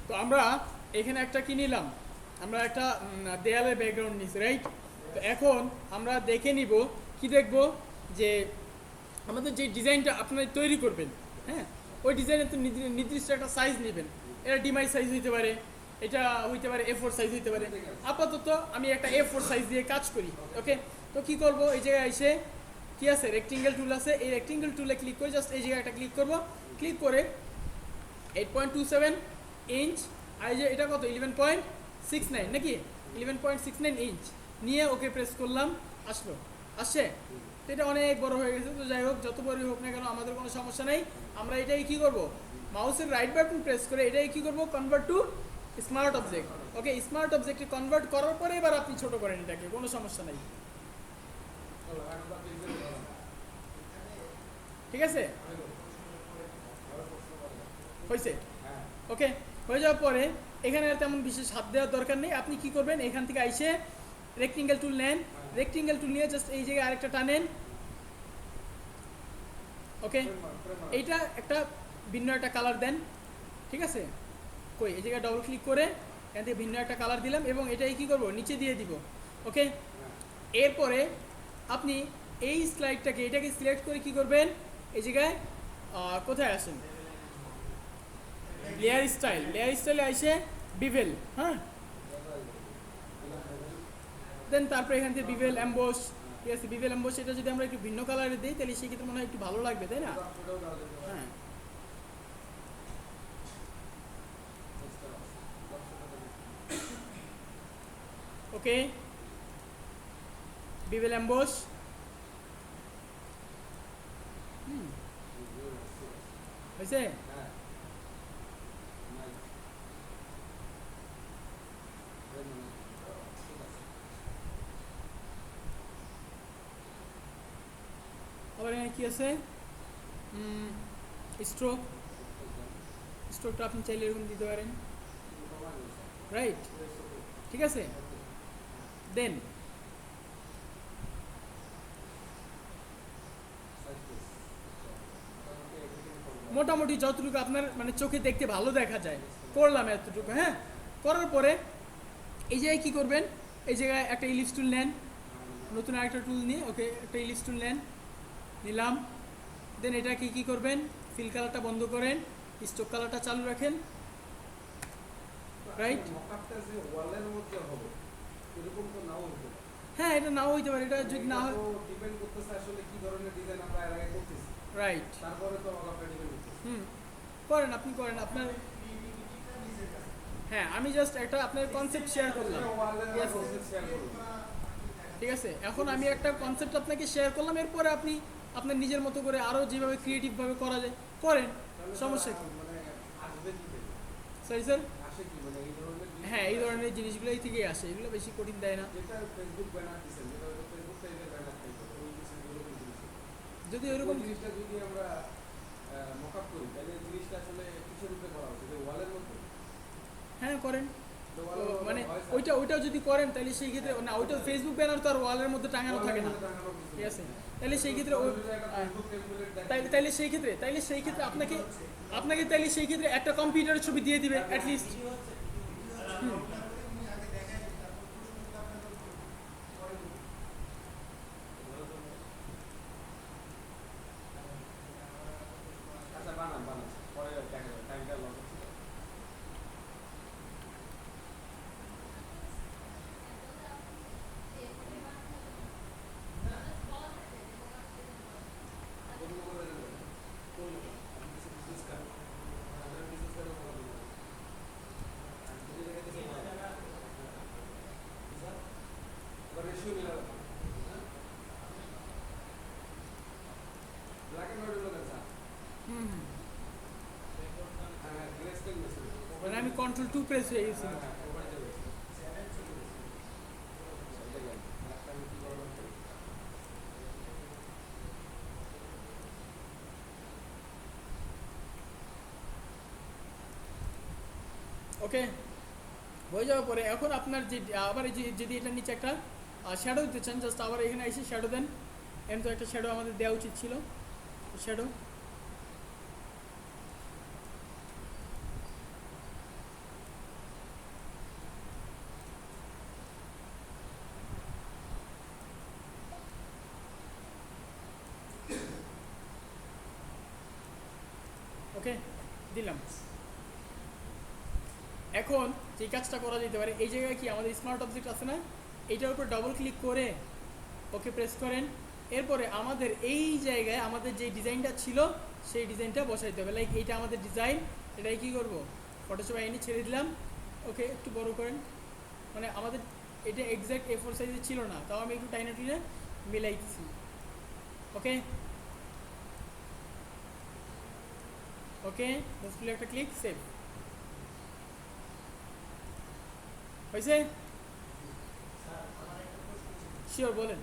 তো আমরা এখানে একটা কি নিলাম, আমরা একটা দেয়ালের ব্যাকগ্রাউন্ড নিছি, রাইট? তো এখন আমরা দেখে নিব, কি দেখব, যে আমাদের যে ডিজাইনটা আপনারা তৈরি করবেন, হ্যাঁ, ওই ডিজাইনের তো নির্দিষ্ট একটা সাইজ নেবেন। এটা ডিমাই সাইজ হইতে পারে, এটা হইতে পারে A4 সাইজ হইতে পারে। আপাতত আমি একটা A4 সাইজ দিয়ে কাজ করি। ওকে, তো কি করব, এই জায়গায় এসে কি আছে, রেক্টেঙ্গেল টুল আছে, এই রেক্টেঙ্গেল টুলে ক্লিক করে জাস্ট এই জায়গায় একটা ক্লিক করব। ক্লিক করে 8.27 ইঞ্চ, আর এই যে এটা কত, 11.69 নাকি, 11.69 ইঞ্চ নিয়ে ওকে প্রেস করলাম, আসছে। তো এটা অনেক বড় হয়ে গেছে। তো যাই হোক, যত বড়ই হোক না কেন আমাদের কোনো সমস্যা নেই। আমরা এটাই কি করব, মাউসের রাইট বাটন প্রেস করে এটাই কি করব, convert to smart object. Okay, smart অবজেক্টে কনভার্ট করার পরে এবার আপনি ছোট করেন এটাকে, কোনো সমস্যা নেই। ঠিক আছে, হয়েছে? ওকে, হয়ে যাওয়ার পরে এখানে আর তেমন বিশেষ হাত দেওয়ার দরকার নেই। আপনি কি করবেন, এখান থেকে আইসে রেক্টেঙ্গেল টুল নেন, রেক্টেঙ্গেল টুল নিয়ে জাস্ট এই জায়গায় আরেকটা টানেন। ওকে, এইটা একটা ভিন্ন একটা কালার দেন, ঠিক আছে? কই, এই জায়গায় ডবল ক্লিক করে এখান থেকে ভিন্ন একটা কালার দিলাম এবং এটাই কি করব, নিচে দিয়ে দিব। ওকে, এরপরে আপনি এই স্লাইডটাকে, এটাকে সিলেক্ট করে কি করবেন, এই জায়গায় কোথায় আসেন, লেয়ার স্টাইলে আসে বিভেল, হ্যাঁ, দেন তারপরে এখান থেকে বিভেল এমবোস, ঠিক আছে? বিভেল এমবোস এটা যদি আমরা একটু ভিন্ন কালারে দিই তাহলে সেক্ষেত্রে মনে হয় একটু ভালো লাগবে, তাই না? হ্যাঁ, ওকে, বিভেল এমবোস, হয়েছে? আবার এখানে কি আছে, স্ট্রোকটা আপনি চাইলে এরকম দিতে পারেন, রাইট? ঠিক আছে, দেন মোটামুটি যতটুকু আপনার মানে চোখে দেখতে ভালো দেখা যায় করলাম এতটুকু। হ্যাঁ, করার পরে এই জায়গায় কি করবেন, এই জায়গায় একটা ইলিপস টুল নেন, নতুন আরেকটা টুল নিয়ে, ওকে, একটা ইলিপস টুল নিলাম। দেন এটাকে কি করবেন, ফিল কালারটা বন্ধ করেন, স্ট্রোক কালারটা চালু রাখেন, রাইট? হ্যাঁ, এটা নাও হইতে পারে, এটা যদি না হয় রাইট, করেন, আপনি করেন আপনার। হ্যাঁ, আমি জাস্ট একটা আপনার কনসেপ্ট শেয়ার করলাম, ঠিক আছে? এখন আমি একটা কনসেপ্ট আপনাকে শেয়ার করলাম, এরপরে আপনি আপনার নিজের মতো করে আরও যেভাবে ক্রিয়েটিভভাবে করা যায় করেন, সমস্যা কি? সরি স্যার, হ্যাঁ, এই ধরনের জিনিসগুলোই থেকেই আসে, এগুলো বেশি কঠিন দেয় না। যদি ওইরকম হ্যাঁ করেন, মানে ওইটা যদি করেন তাহলে সেই ক্ষেত্রে না, ওইটা ফেসবুক ব্যানার তো আর ওয়ালের মধ্যে টাঙানো থাকে না, ঠিক আছে? তাহলে সেই ক্ষেত্রে তাইলে সেই ক্ষেত্রে আপনাকে তাইলে সেই ক্ষেত্রে একটা কম্পিউটারের ছবি দিয়ে দিবে অ্যাটলিস্ট। মানে আমি Ctrl 2 প্রেস হয়ে গেছি। ওকে, হয়ে যাওয়ার পরে এখন আপনার যে আবার এই যে যদি এটার নিচে একটা শ্যাডো দিতে চান, জাস্ট আবার এখানে এসে শ্যাডো দেন। এখানে তো একটা শ্যাডো আমাদের দেওয়া উচিত ছিল, শ্যাডো। ওকে দিলাম। এখন যে কাজটা করা যেতে পারে, এই জায়গায় কি আমাদের স্মার্ট অবজেক্ট আছে না, এইটার উপর ডবল ক্লিক করে ওকে প্রেস করেন। এরপরে আমাদের এই জায়গায় আমাদের যে ডিজাইনটা ছিল সেই ডিজাইনটা বসাইতে হবে। লাইক এইটা আমাদের ডিজাইন, এটাই কি করব, ফটোশপ আইনি ছেড়ে দিলাম। ওকে একটু বড় করেন, মানে আমাদের এটা এক্স্যাক্ট A4 সাইজে ছিল না, তাও আমি একটু টাইনে টুইনে মিলাইতেছি। ওকে ওকে জাস্ট একটা ক্লিক, সেভ হয়েছে। শিওর বলেন।